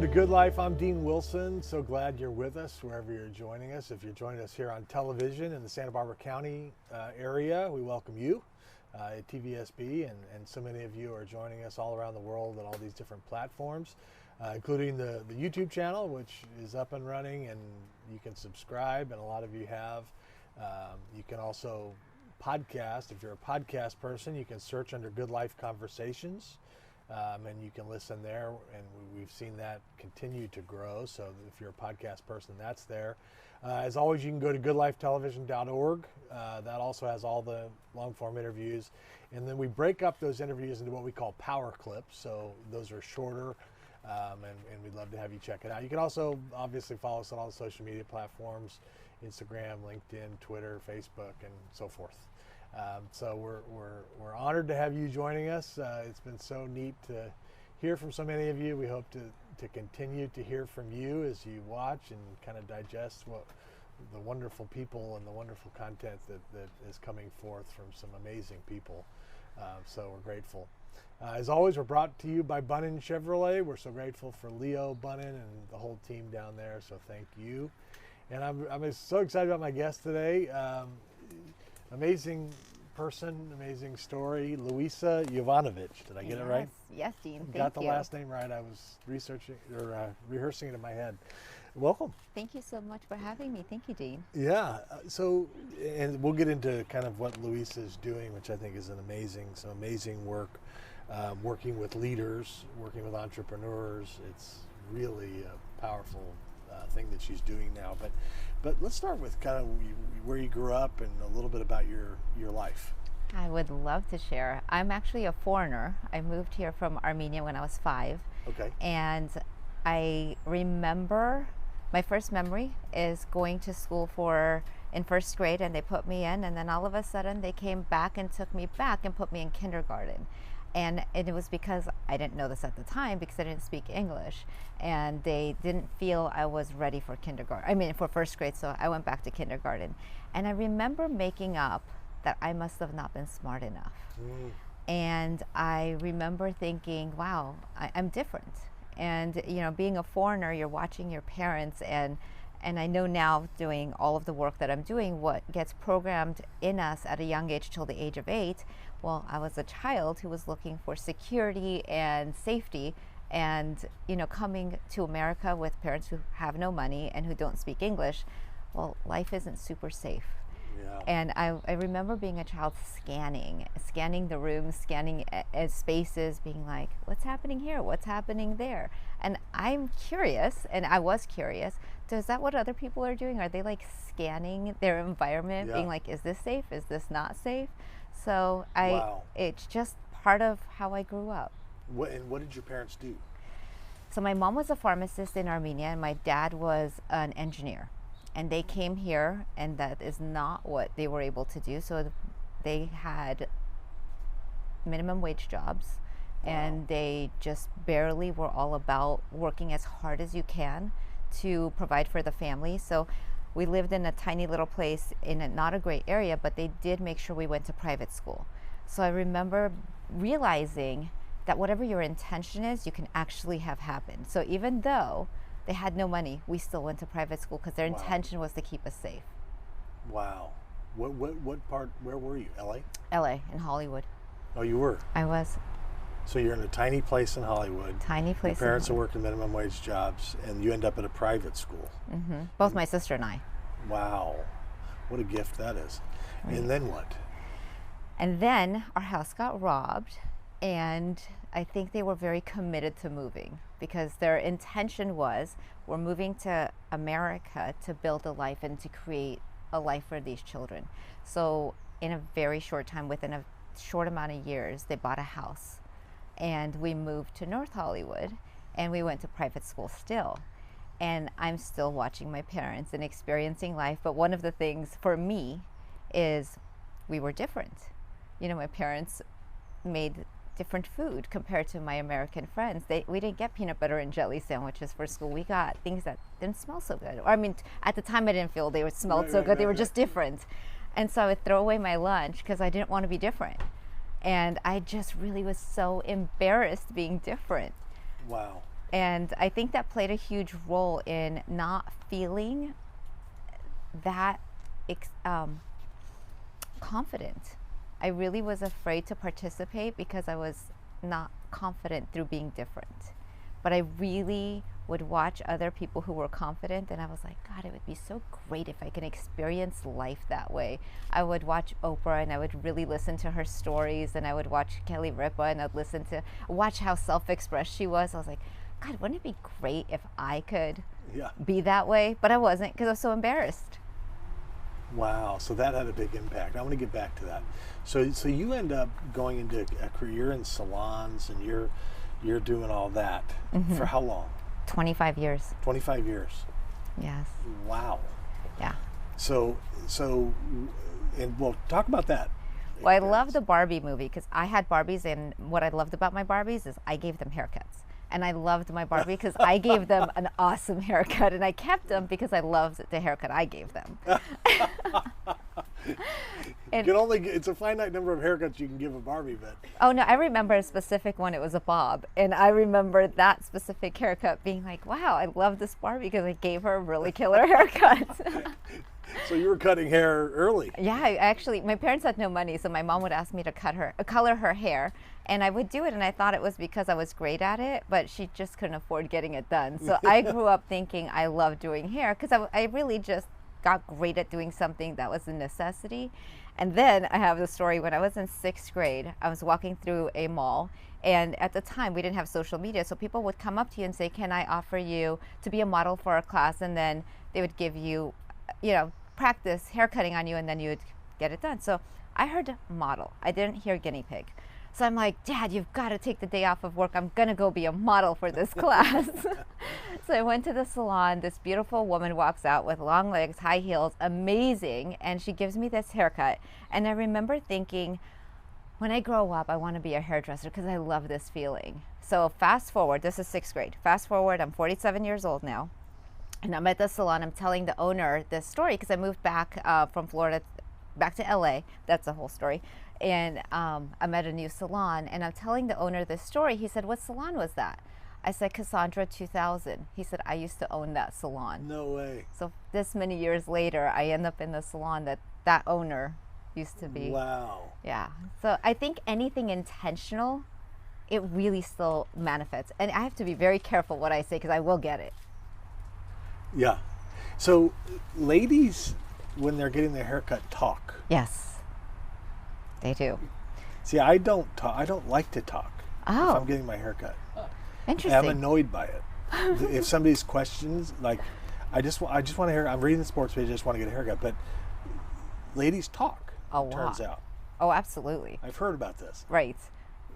to Good Life. I'm Dean Wilson. So glad you're with us wherever you're joining us. If you're joining us here on television in the Santa Barbara County area, we welcome you at TVSB, and so many of you are joining us all around the world on all these different platforms, including the YouTube channel, which is up and running, and you can subscribe, and a lot of you have. You can also podcast. If you're a podcast person, you can search under Good Life Conversations. And you can listen there, and we've seen that continue to grow. So if you're a podcast person, that's there. As always, you can go to goodlifetelevision.org. That also has all the long-form interviews. And then we break up those interviews into what we call power clips. So those are shorter, and we'd love to have you check it out. You can also obviously follow us on all the social media platforms, Instagram, LinkedIn, Twitter, Facebook, and so forth. So we're honored to have you joining us. It's been so neat to hear from so many of you. We hope to continue to hear from you as you watch and kind of digest what the wonderful people and the wonderful content that is coming forth from some amazing people. So we're grateful. As always, we're brought to you by Bunnin Chevrolet. We're so grateful for Leo Bunnin and the whole team down there. So thank you. And I'm so excited about my guest today. Amazing person, amazing story, Louisa Jovanovich. Did I get it right? Yes, Dean. Thank Got the you. last name right. I was rehearsing it in my head. Welcome. Thank you so much for having me. Thank you, Dean. Yeah. So, and we'll get into kind of what Louisa is doing, which I think is some amazing work, working with leaders, working with entrepreneurs. It's really a powerful thing that she's doing now. But let's start with kind of where you grew up and a little bit about your life. I would love to share. I'm actually a foreigner. I moved here from Armenia when I was 5. Okay. And I remember my first memory is going to school in first grade, and they put me in, and then all of a sudden they came back and took me back and put me in kindergarten. And it was because I didn't know this at the time, because I didn't speak English, and they didn't feel I was ready for for first grade, so I went back to kindergarten. And I remember making up that I must have not been smart enough. And I remember thinking, wow, I'm different. And being a foreigner, you're watching your parents, and I know now, doing all of the work that I'm doing, what gets programmed in us at a young age till the age of 8. Well, I was a child who was looking for security and safety, and coming to America with parents who have no money and who don't speak English, well, life isn't super safe. Yeah. And I remember being a child scanning the rooms, scanning spaces, being like, what's happening here? What's happening there? And I'm curious, and I was curious, is that what other people are doing? Are they like scanning their environment, being like, is this safe? Is this not safe? So it's just part of how I grew up. And what did your parents do? So my mom was a pharmacist in Armenia, and my dad was an engineer. And they came here, and that is not what they were able to do. So they had minimum wage jobs, and they just barely were all about working as hard as you can to provide for the family. So we lived in a tiny little place in not a great area, but they did make sure we went to private school. So I remember realizing that whatever your intention is, you can actually have happen. So even though they had no money, we still went to private school because their intention was to keep us safe. Wow. What part, where were you? LA? LA, in Hollywood. Oh, you were? I was. So you're in a tiny place in Hollywood. Tiny place. Your parents are working minimum wage jobs, and you end up at a private school. Mm-hmm. Both my sister and I. Wow. What a gift that is. Right. And then what? And then our house got robbed, and I think they were very committed to moving, because their intention was, we're moving to America to build a life and to create a life for these children. So in a very short time, within a short amount of years, they bought a house, and we moved to North Hollywood, and we went to private school still. And I'm still watching my parents and experiencing life. But one of the things for me is we were different. My parents made different food compared to my American friends. We didn't get peanut butter and jelly sandwiches for school. We got things that didn't smell so good. Or, at the time I didn't feel they smelled so good. They were just different. And so I would throw away my lunch because I didn't want to be different. And I just really was so embarrassed being different. Wow. And I think that played a huge role in not feeling that confident. I really was afraid to participate because I was not confident through being different. But I really would watch other people who were confident, and I was like, God, it would be so great if I can experience life that way. I would watch Oprah, and I would really listen to her stories, and I would watch Kelly Ripa, and I'd watch how self-expressed she was. I was like, God, wouldn't it be great if I could be that way? But I wasn't, because I was so embarrassed. Wow, so that had a big impact. I want to get back to that. So you end up going into a career in salons, and you're doing all that for how long? 25 years. 25 years. Yes. Wow. Yeah. So, and we'll talk about that. Well, I love the Barbie movie because I had Barbies, and what I loved about my Barbies is I gave them haircuts. And I loved my Barbie because I gave them an awesome haircut, and I kept them because I loved the haircut I gave them. It's a finite number of haircuts you can give a Barbie, but. Oh no, I remember a specific one. It was a bob, and I remember that specific haircut being like, wow, I love this Barbie because I gave her a really killer haircut. So you were cutting hair early. Yeah, my parents had no money, so my mom would ask me to color her hair, and I would do it, and I thought it was because I was great at it, but she just couldn't afford getting it done. So I grew up thinking I loved doing hair because I really just got great at doing something that was a necessity. And then I have the story when I was in 6th grade, I was walking through a mall, and at the time we didn't have social media, so people would come up to you and say, can I offer you to be a model for our class? And then they would give you, practice haircutting on you, and then you would get it done. So I heard model. I didn't hear guinea pig. So I'm like, Dad, you've got to take the day off of work. I'm going to go be a model for this class. So I went to the salon. This beautiful woman walks out with long legs, high heels, amazing. And she gives me this haircut. And I remember thinking, when I grow up, I want to be a hairdresser because I love this feeling. So fast forward, this is 6th grade. Fast forward, I'm 47 years old now. And I'm at the salon. I'm telling the owner this story because I moved back from Florida back to LA. That's the whole story. And I'm at a new salon, and I'm telling the owner this story. He said, what salon was that? I said, Cassandra 2000. He said, I used to own that salon. No way. So this many years later, I end up in the salon that owner used to be. Wow. Yeah. So I think anything intentional, it really still manifests. And I have to be very careful what I say because I will get it. Yeah. So ladies, when they're getting their haircut, talk. Yes, they do. See, I don't talk. I don't like to talk if I'm getting my haircut. Interesting. I'm annoyed by it. If somebody's questions, like, I just want a haircut. I'm reading the sports page. I just want to get a haircut. But ladies talk. A lot. Turns out. Oh, absolutely. I've heard about this. Right.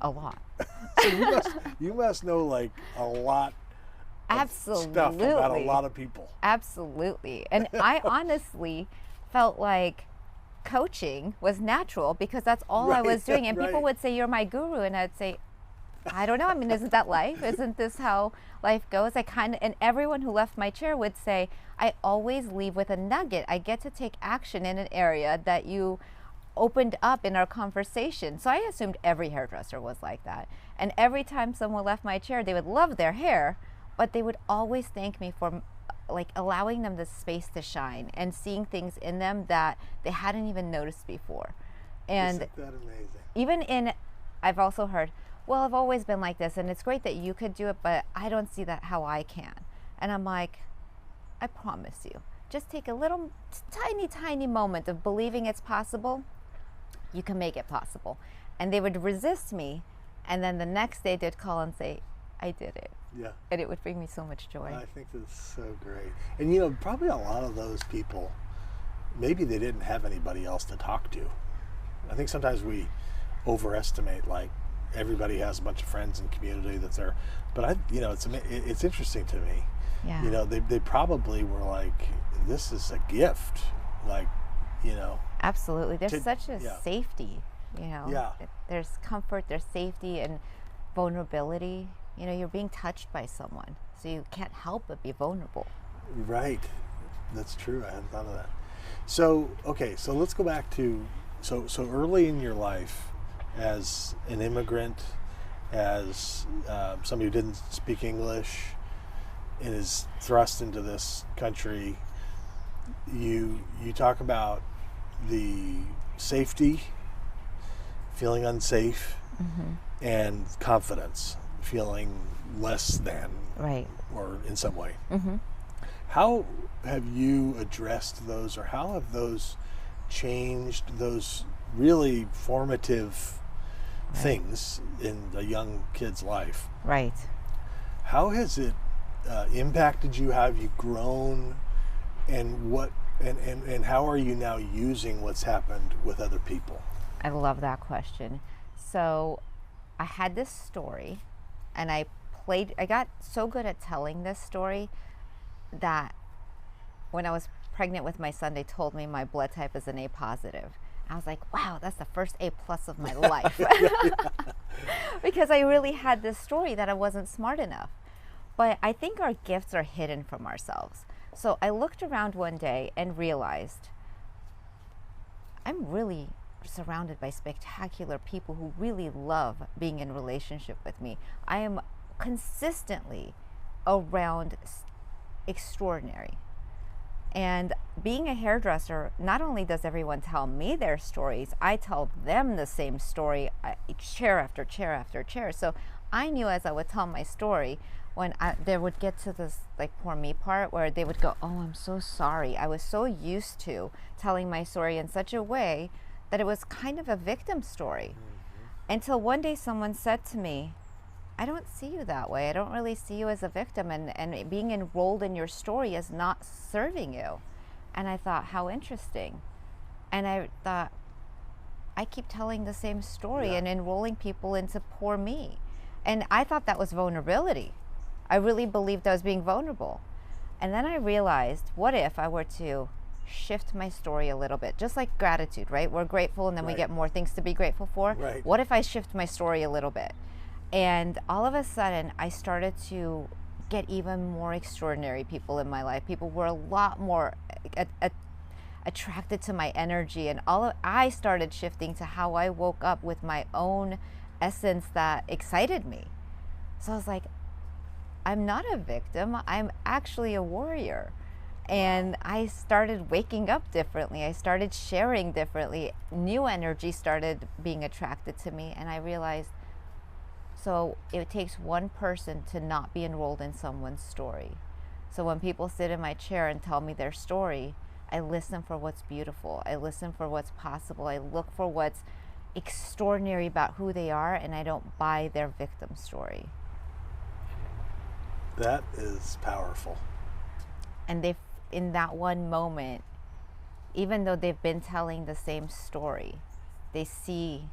A lot. So you must know like a lot. Absolutely. Stuff about a lot of people. Absolutely. And I honestly felt like coaching was natural because that's all I was doing. And people would say, you're my guru. And I'd say, I don't know. I mean, isn't that life? Isn't this how life goes? And everyone who left my chair would say, I always leave with a nugget. I get to take action in an area that you opened up in our conversation. So I assumed every hairdresser was like that. And every time someone left my chair, they would love their hair, but they would always thank me for like allowing them the space to shine and seeing things in them that they hadn't even noticed before. And isn't that amazing? Even I've also heard, well, I've always been like this, and it's great that you could do it, but I don't see that how I can. And I'm like, I promise you, just take a little tiny moment of believing it's possible. You can make it possible. And they would resist me, and then the next day they'd call and say, I did it. Yeah. And it would bring me so much joy. I think that's so great. And probably a lot of those people, maybe they didn't have anybody else to talk to. I think sometimes we overestimate, like, everybody has a bunch of friends and community that's there. But it's interesting to me. Yeah. They probably were like, this is a gift. Like, Absolutely. There's such a safety, Yeah. There's comfort, there's safety and vulnerability. You're being touched by someone, so you can't help but be vulnerable. Right. That's true. I hadn't thought of that. So, okay, so let's go back to, so early in your life as an immigrant, as somebody who didn't speak English and is thrust into this country. You talk about the safety, feeling unsafe, and confidence, feeling less than, Right. or in some way. How have you addressed those, or how have those changed, those really formative things in a young kid's life? Right. How has it impacted you? How have you grown? And what and how are you now using what's happened with other people? I love that question. So I had this story, and I got so good at telling this story that when I was pregnant with my son, they told me my blood type is an A positive. I was like, wow, that's the first A+ of my life. Because I really had this story that I wasn't smart enough. But I think our gifts are hidden from ourselves. So I looked around one day and realized I'm really surrounded by spectacular people who really love being in relationship with me. I am consistently around extraordinary. And being a hairdresser, not only does everyone tell me their stories, I tell them the same story, chair after chair after chair. So I knew as I would tell my story, when they would get to this like poor me part where they would go, oh, I'm so sorry. I was so used to telling my story in such a way that it was kind of a victim story. Until one day someone said to me, I don't see you that way. I don't really see you as a victim, and being enrolled in your story is not serving you. And I thought, how interesting. And I thought, I keep telling the same story and enrolling people into poor me. And I thought that was vulnerability. I really believed I was being vulnerable. And then I realized, what if I were to shift my story a little bit? Just like gratitude, right? We're grateful and then we get more things to be grateful for. Right. What if I shift my story a little bit? And all of a sudden, I started to get even more extraordinary people in my life. People were a lot more attracted to my energy, and I started shifting to how I woke up with my own essence that excited me. So I was like, I'm not a victim. I'm actually a warrior. And I started waking up differently. I started sharing differently. New energy started being attracted to me, and I realized, so it takes one person to not be enrolled in someone's story. So when people sit in my chair and tell me their story, I listen for what's beautiful. I listen for what's possible. I look for what's extraordinary about who they are, and I don't buy their victim story. That is powerful. And they, in that one moment, even though they've been telling the same story, they see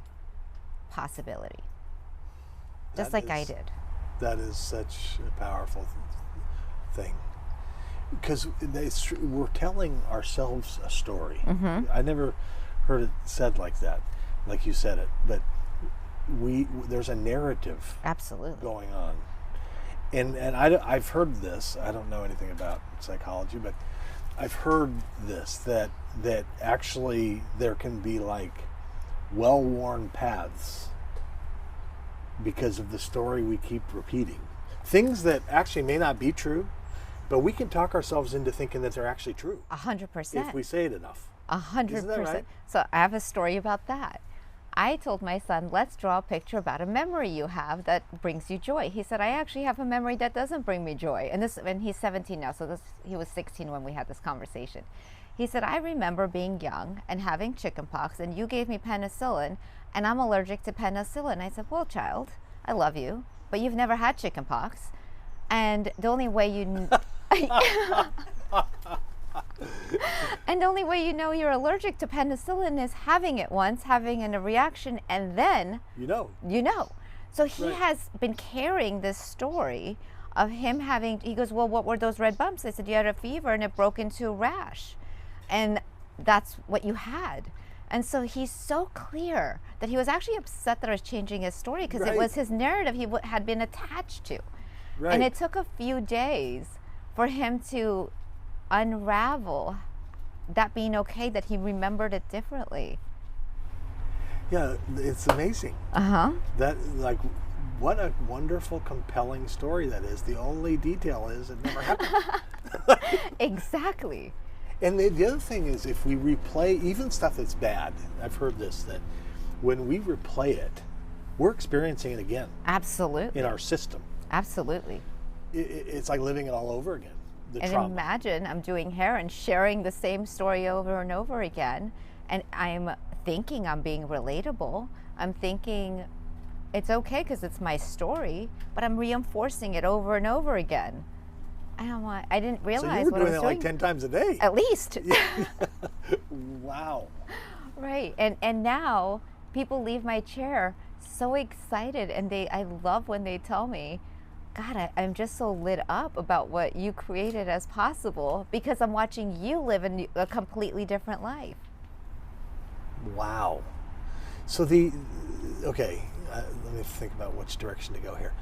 possibility. Just like I did. That is such a powerful thing. Because we're telling ourselves a story. I never heard it said like that, like you said it. But there's a narrative going on. And I've heard this. I don't know anything about psychology, but I've heard this, that actually there can be like well-worn paths because of the story we keep repeating. Things that actually may not be true, but we can talk ourselves into thinking that they're actually true. 100%. If we say it enough. 100%. Isn't that right? So I have a story about that. I told my son, let's draw a picture about a memory you have that brings you joy. He said, I actually have a memory that doesn't bring me joy. And he's 17 now, so he was 16 when we had this conversation. He said, I remember being young and having chickenpox, and you gave me penicillin, and I'm allergic to penicillin. I said, well, child, I love you, but you've never had chickenpox. And the only way you and the only way you know you're allergic to penicillin is having it once, having a reaction, and then you know. So he has been carrying this story of him having, he goes, well, what were those red bumps? I said, you had a fever and it broke into a rash. And that's what you had. And so he's so clear that he was actually upset that I was changing his story because it was his narrative he had been attached to. And it took a few days for him to unravel that being okay, that he remembered it differently. Yeah, it's amazing. That, like, What a wonderful, compelling story that is. The only detail is it never happened. Exactly. And the other thing is, if we replay even stuff that's bad, I've heard this, that when we replay it, we're experiencing it again. Absolutely. In our system. Absolutely. It's like living it all over again. The And trauma. imagine I'm doing hair and sharing the same story over and over again, and I'm thinking I'm being relatable. I'm thinking it's okay because it's my story, but I'm reinforcing it over and over again. And I'm like, I didn't So realize you were what doing I was that doing. like 10 times a day. At least. Wow. Right. And now people leave my chair so excited, and I love when they tell me, God, I'm just so lit up about what you created as possible because I'm watching you live a completely different life. Wow. So okay, let me think about which direction to go here.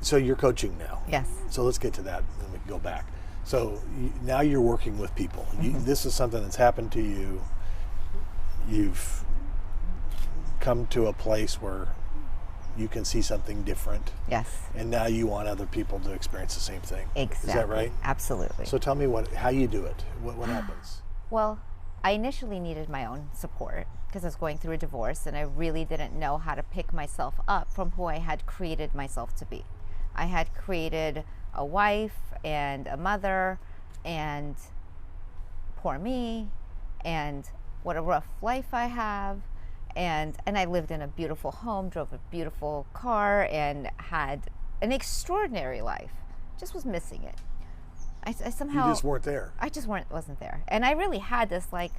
So you're coaching now. Yes. So let's get to that, and then we can go back. So now you're working with people. This is something that's happened to you. You've come to a place where you can see something different. Yes. And now you want other people to experience the same thing. Exactly. Is that right? Absolutely. So tell me how you do it. What happens? Well, I initially needed my own support because I was going through a divorce and I really didn't know how to pick myself up from who I had created myself to be. I had created a wife and a mother, and poor me, and what a rough life I have. And I lived in a beautiful home, drove a beautiful car, and had an extraordinary life. Just was missing it. I somehow... You just weren't there. I just wasn't there. And I really had this like,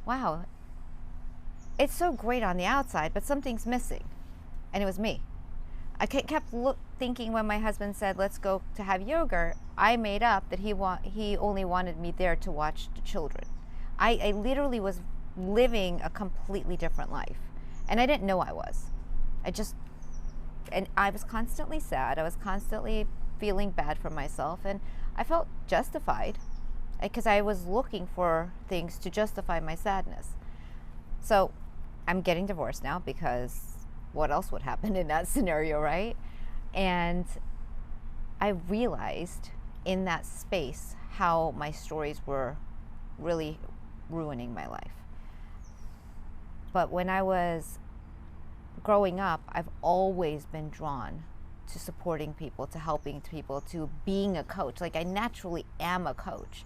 wow, it's so great on the outside, but something's missing. And it was me. I kept thinking when my husband said, let's go to have yoga, I made up that he only wanted me there to watch the children. I literally was living a completely different life. And I didn't know I was. And I was constantly sad. I was constantly feeling bad for myself. And I felt justified because I was looking for things to justify my sadness. So I'm getting divorced now because what else would happen in that scenario, right? And I realized in that space how my stories were really ruining my life. But when I was growing up, I've always been drawn to supporting people, to helping people, to being a coach. Like I naturally am a coach.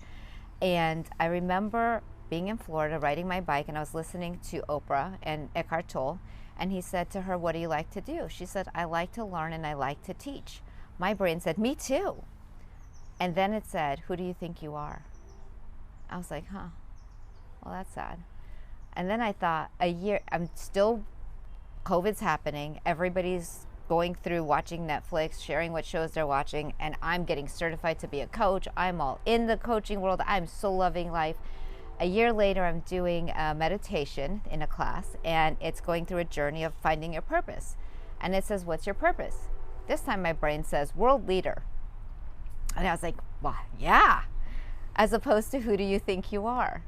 And I remember being in Florida, riding my bike, and I was listening to Oprah and Eckhart Tolle, and he said to her, what do you like to do? She said, I like to learn and I like to teach. My brain said, me too. And then it said, who do you think you are? I was like, well, that's sad. And then I thought, COVID's happening, everybody's going through watching Netflix, sharing what shows they're watching, and I'm getting certified to be a coach. I'm all in the coaching world. I'm so loving life. A year later, I'm doing a meditation in a class, and it's going through a journey of finding your purpose. And it says, what's your purpose? This time my brain says, world leader. And I was like, well, yeah, as opposed to who do you think you are?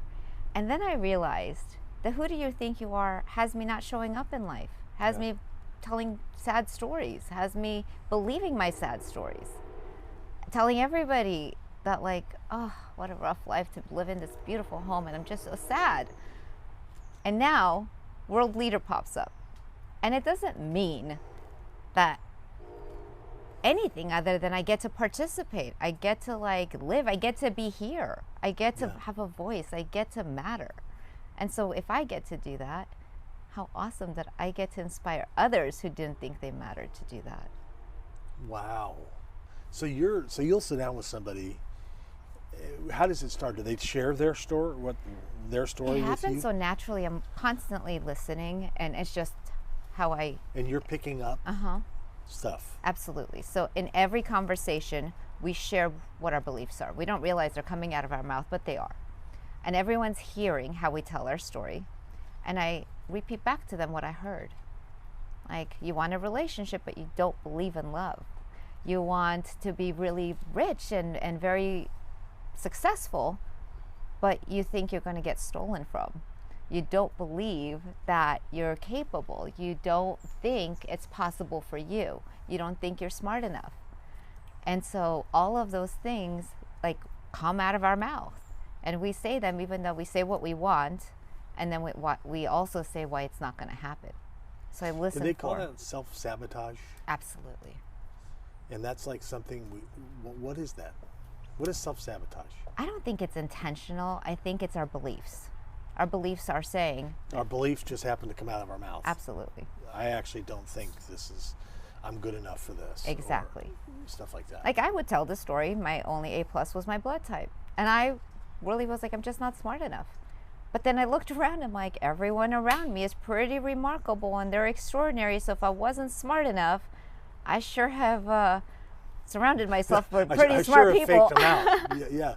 And then I realized that who do you think you are has me not showing up in life, has me telling sad stories, has me believing my sad stories, telling everybody that like, oh, what a rough life to live in this beautiful home and I'm just so sad. And now world leader pops up. And it doesn't mean that anything other than I get to participate. I get to like live, I get to be here. I get to have a voice, I get to matter. And so if I get to do that, how awesome that I get to inspire others who didn't think they mattered to do that. Wow. So you'll sit down with somebody. How does it start? Do they share their story? What their story with you? It happens so naturally. I'm constantly listening, and it's just how I. And you're picking up stuff. Absolutely. So in every conversation, we share what our beliefs are. We don't realize they're coming out of our mouth, but they are. And everyone's hearing how we tell our story, and I repeat back to them what I heard. Like, you want a relationship, but you don't believe in love. You want to be really rich and very successful, but you think you're going to get stolen from. You don't believe that you're capable. You don't think it's possible for you. You don't think you're smart enough. And so all of those things like come out of our mouth, and we say them even though we say what we want, and then we also say why it's not going to happen. So I listen. Do they call that self-sabotage? Absolutely. And that's like something what is that? What is self-sabotage? I don't think it's intentional. I think it's our beliefs. Our beliefs are saying. Our beliefs just happen to come out of our mouth. Absolutely. I actually don't think I'm good enough for this. Exactly. Stuff like that. Like I would tell the story, my only A+ was my blood type. And I really was like, I'm just not smart enough. But then I looked around, and like, everyone around me is pretty remarkable and they're extraordinary. So if I wasn't smart enough, I sure have surrounded myself with pretty smart people. Faked them out. Yeah.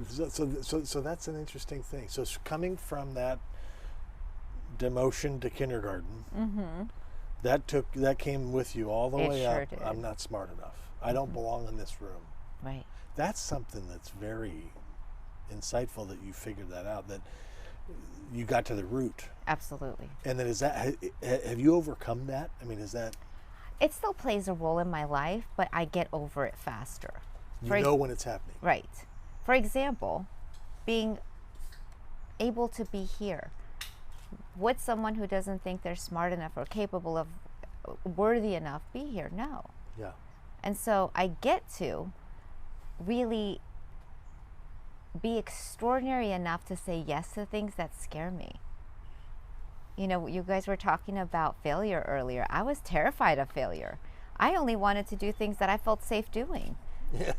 So that's an interesting thing. So coming from that demotion to kindergarten, that came with you all the way up. Did. I'm not smart enough. I don't belong in this room. Right. That's something that's very insightful that you figured that out, that you got to the root. Absolutely. And then have you overcome that? I mean, is that... It still plays a role in my life, but I get over it faster. You know when it's happening. Right. For example, being able to be here. Would someone who doesn't think they're smart enough or capable of, worthy enough, be here? No. Yeah. And so I get to really be extraordinary enough to say yes to things that scare me. You know, you guys were talking about failure earlier. I was terrified of failure. I only wanted to do things that I felt safe doing.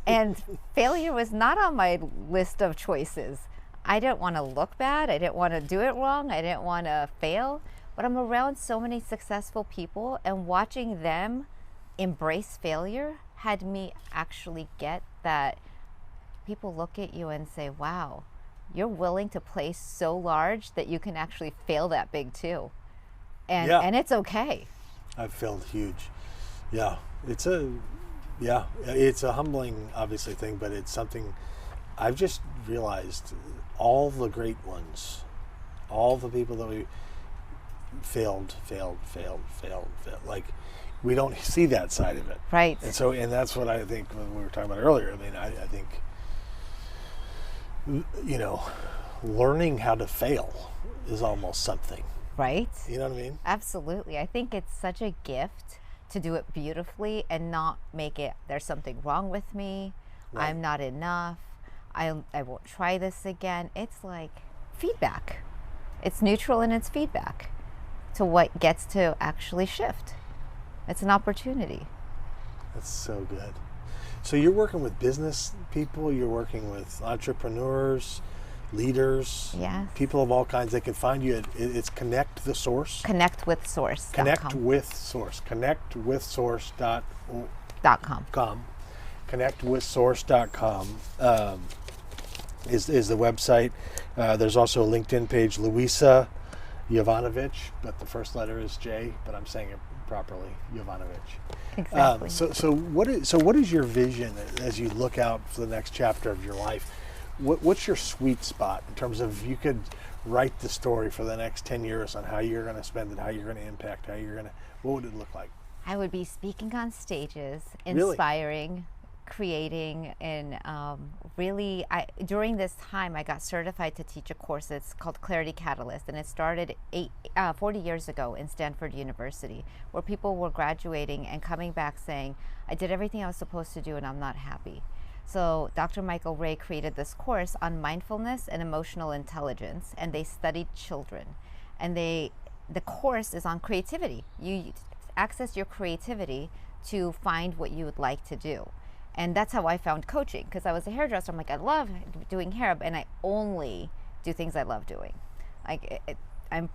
And failure was not on my list of choices. I didn't want to look bad. I didn't want to do it wrong. I didn't want to fail. But I'm around so many successful people, and watching them embrace failure had me actually get that people look at you and say, wow, you're willing to play so large that you can actually fail that big too. And it's okay. I've failed huge. Yeah. It's a humbling, obviously, thing, but it's something I've just realized. All the great ones, all the people that we failed. Like, we don't see that side of it. Right. And that's what I think when we were talking about earlier. I mean, I think, you know, learning how to fail is almost something. Right. You know what I mean? Absolutely. I think it's such a gift to do it beautifully and not make it, there's something wrong with me. Right. I'm not enough. I won't try this again. It's like feedback. It's neutral and it's feedback to what gets to actually shift. It's an opportunity. That's so good. So you're working with business people, you're working with entrepreneurs, leaders, yes, people of all kinds. They can find you at, it's Connect the Source. Connect with Source. Connect with Source. ConnectWithSource.com. ConnectWithSource.com is the website. There's also a LinkedIn page, Louisa Jovanovich, but the first letter is J, but I'm saying it properly, Jovanovich. Exactly. So what is your vision as you look out for the next chapter of your life? What's your sweet spot in terms of, you could write the story for the next 10 years on how you're going to spend it, how you're going to impact, what would it look like? I would be speaking on stages, Really? inspiring, creating, and really, during this time, I got certified to teach a course that's called Clarity Catalyst, and it started 40 years ago in Stanford University, where people were graduating and coming back saying, I did everything I was supposed to do and I'm not happy. So Dr. Michael Ray created this course on mindfulness and emotional intelligence, and they studied children. And the course is on creativity. You access your creativity to find what you would like to do. And that's how I found coaching, because I was a hairdresser. I'm like, I love doing hair, and I only do things I love doing. Like, I'm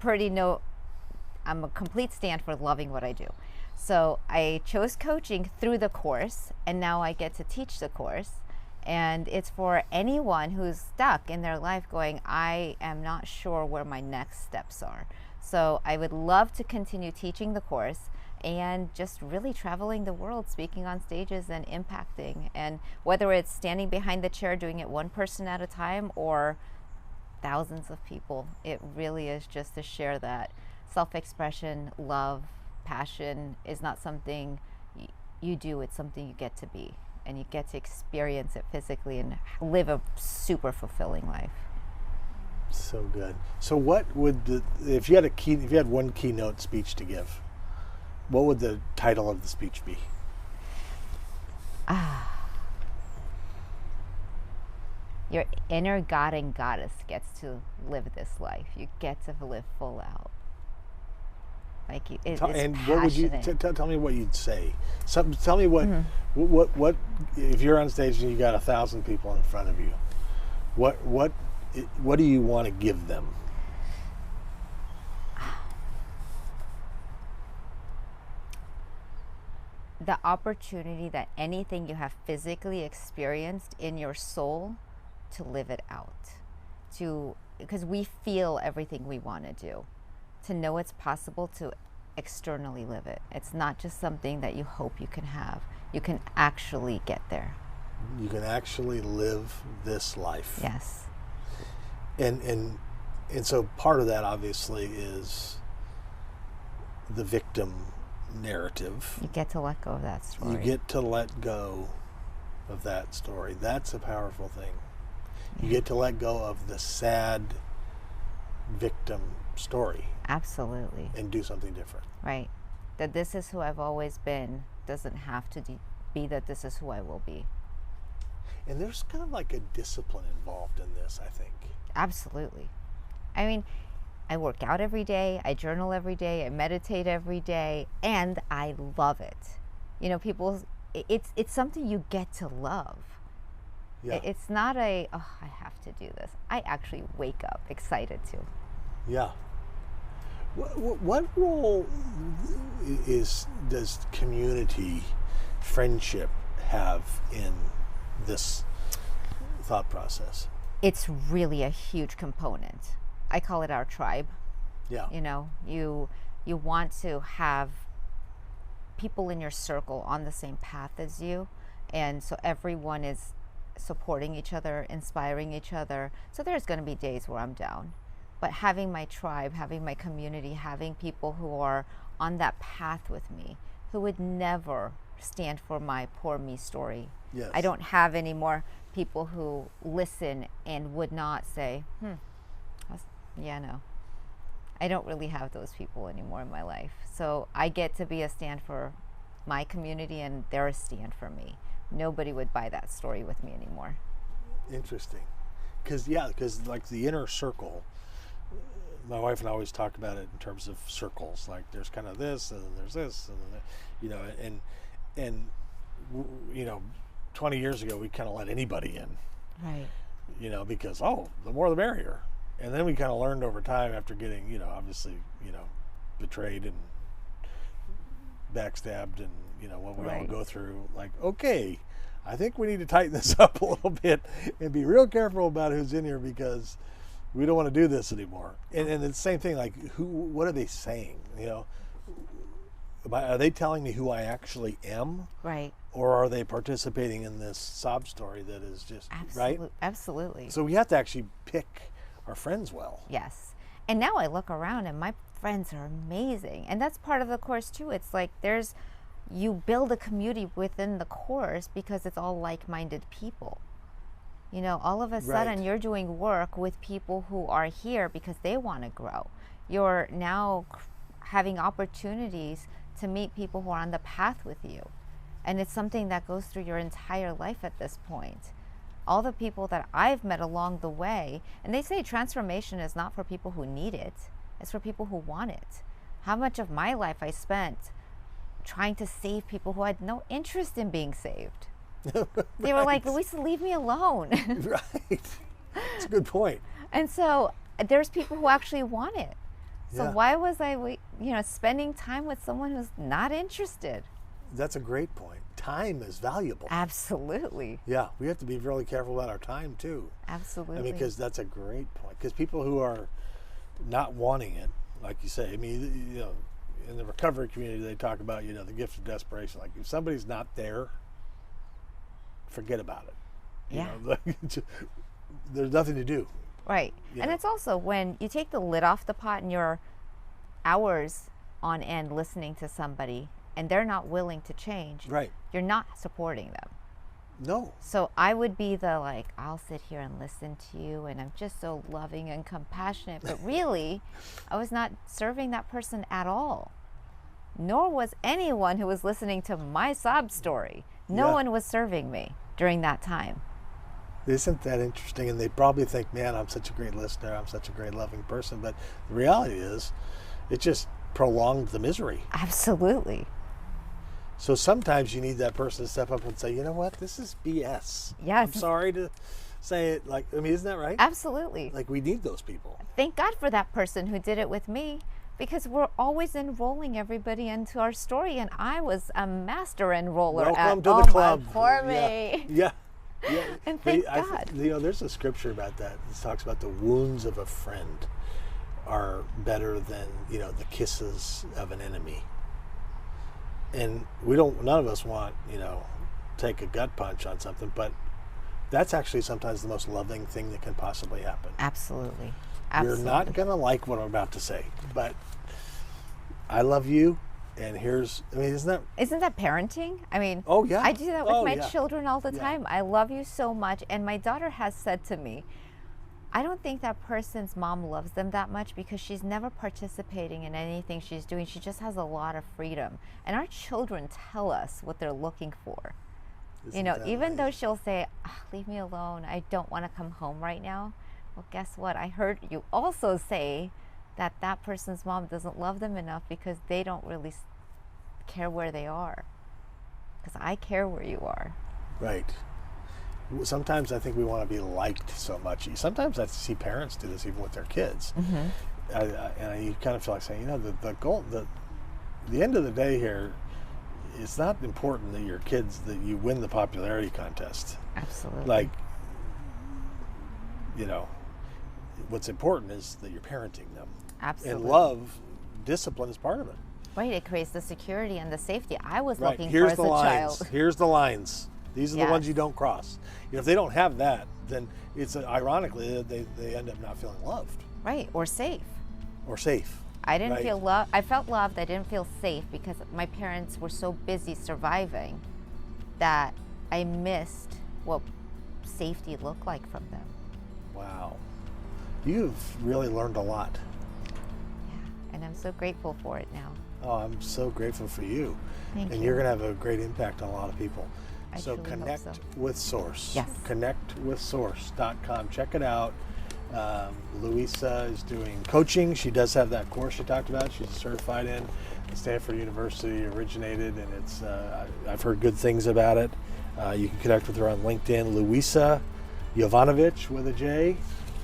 a complete stand for loving what I do. So I chose coaching through the course, and now I get to teach the course. And it's for anyone who's stuck in their life going, I am not sure where my next steps are. So I would love to continue teaching the course and just really traveling the world, speaking on stages and impacting. And whether it's standing behind the chair doing it one person at a time, or thousands of people. It really is just to share that self-expression, love, passion is not something you do, it's something you get to be, and you get to experience it physically and live a super fulfilling life. So good. So what would if you had one keynote speech to give, what would the title of the speech be? Your inner god and goddess gets to live this life. You get to live full out. Like it's And passionate. what would you tell me what you'd say? Tell me what if you're on stage and you got 1,000 people in front of you, what do you want to give them? The opportunity that anything you have physically experienced in your soul, to live it out, because we feel everything we want to do, to know it's possible to externally live it. It's not just something that you hope you can have. You can actually get there. You can actually live this life. Yes. And so part of that obviously is the victim narrative. You get to let go of that story. You get to let go of that story. That's a powerful thing. You get to let go of the sad victim story. Absolutely. And do something different. Right. That this is who I've always been doesn't have to be that this is who I will be. And there's kind of like a discipline involved in this, I think. Absolutely. I mean, I work out every day, I journal every day, I meditate every day, and I love it. You know, it's something you get to love. Yeah. It's not I have to do this. I actually wake up excited to. Yeah. What role does community, friendship have in this thought process? It's really a huge component. I call it our tribe. Yeah. You know, you want to have people in your circle on the same path as you, and so everyone is supporting each other, inspiring each other. So there's going to be days where I'm down, but having my tribe, having my community, having people who are on that path with me, who would never stand for my poor me story. Yes. I don't have any more people who listen and would not say, yeah, no. I don't really have those people anymore in my life. So I get to be a stand for my community, and they're a stand for me. Nobody would buy that story with me anymore. Interesting. Because like the inner circle, my wife and I always talk about it in terms of circles. Like there's kind of this, and then there's this, and then, you know, and you know, 20 years ago we kind of let anybody in. Right. You know, because the more the merrier. And then we kind of learned over time, after getting, you know, obviously, you know, betrayed and backstabbed and, you know, what we all go through, like, okay, I think we need to tighten this up a little bit and be real careful about who's in here, because we don't want to do this anymore. And the same thing, like, what are they saying? You know, are they telling me who I actually am? Right. Or are they participating in this sob story that is just, right? Absolutely. So we have to actually pick our friends well. Yes. And now I look around and my friends are amazing. And that's part of the course too. It's like you build a community within the course because it's all like-minded people. You know, all of a sudden you're doing work with people who are here because they want to grow. You're now having opportunities to meet people who are on the path with you. And it's something that goes through your entire life at this point. All the people that I've met along the way, and they say transformation is not for people who need it, it's for people who want it. How much of my life I spent trying to save people who had no interest in being saved. They were like, Louisa, leave me alone. Right. That's a good point. And so there's people who actually want it. So why was I, spending time with someone who's not interested? That's a great point. Time is valuable. Absolutely. Yeah, we have to be really careful about our time too. Absolutely. I mean, because that's a great point. Because people who are not wanting it, like you say, I mean, you know, in the recovery community, they talk about, you know, the gift of desperation. Like if somebody's not there, forget about it. You know, like, there's nothing to do. Right. And it's also when you take the lid off the pot and you're hours on end listening to somebody and they're not willing to change, Right. you're not supporting them. No. So I would be the like, I'll sit here and listen to you and I'm just so loving and compassionate. But really, I was not serving that person at all. Nor was anyone who was listening to my sob story. No one was serving me during that time. Isn't that interesting? And they probably think, man, I'm such a great listener. I'm such a great loving person. But the reality is, it just prolonged the misery. Absolutely. So sometimes you need that person to step up and say, you know what, this is BS. Yes. I'm sorry to say it. Like, I mean, isn't that right? Absolutely. Like, we need those people. Thank God for that person who did it with me, because we're always enrolling everybody into our story, and I was a master enroller. Welcome to the club. Poor me. Yeah. And thank God. There's a scripture about that. It talks about the wounds of a friend are better than, the kisses of an enemy. And none of us want, take a gut punch on something, but that's actually sometimes the most loving thing that can possibly happen. Absolutely. You're not going to like what I'm about to say, but I love you. And isn't that parenting? I mean, oh yeah, I do that with my yeah. children all the time. I love you so much. And my daughter has said to me, I don't think that person's mom loves them that much because she's never participating in anything she's doing. She just has a lot of freedom. And our children tell us what they're looking for. Even though she'll say, leave me alone, I don't want to come home right now. Well, guess what? I heard you also say that person's mom doesn't love them enough because they don't really care where they are. Because I care where you are. Right. Sometimes I think we want to be liked so much. Sometimes I see parents do this even with their kids. Mm-hmm. And you kind of feel like saying, the goal, the end of the day here, it's not important that your kids, that you win the popularity contest. Absolutely. Like, what's important is that you're parenting them. Absolutely. And love, discipline is part of it. Right, it creates the security and the safety I was Right. looking Here's for as a child. Here's the lines. These are the Yes. ones you don't cross. If they don't have that, then it's ironically they end up not feeling loved. Right, or safe. Or safe. I didn't feel loved. I felt loved. I didn't feel safe because my parents were so busy surviving that I missed what safety looked like from them. Wow. You've really learned a lot. Yeah, and I'm so grateful for it now. Oh, I'm so grateful for you. Thank you. And you're going to have a great impact on a lot of people. I So truly connect hope so. with Source. Yes. Connectwithsource.com. Check it out. Louisa is doing coaching. She does have that course she talked about. She's certified in. Stanford University originated, and it's I've heard good things about it. You can connect with her on LinkedIn, Louisa Jovanovich with a J,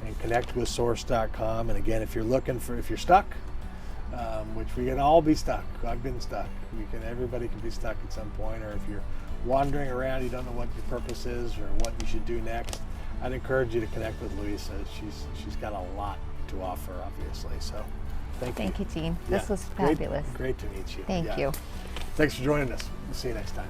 and connectwithsource.com. And again, if you're stuck, which we can all be stuck. I've been stuck. Everybody can be stuck at some point, or if you're wandering around, you don't know what your purpose is or what you should do next, I'd encourage you to connect with Louisa. She's got a lot to offer, obviously. So thank you, Gene. This was fabulous. Great to meet you. Thank you. Thanks for joining us. We'll see you next time.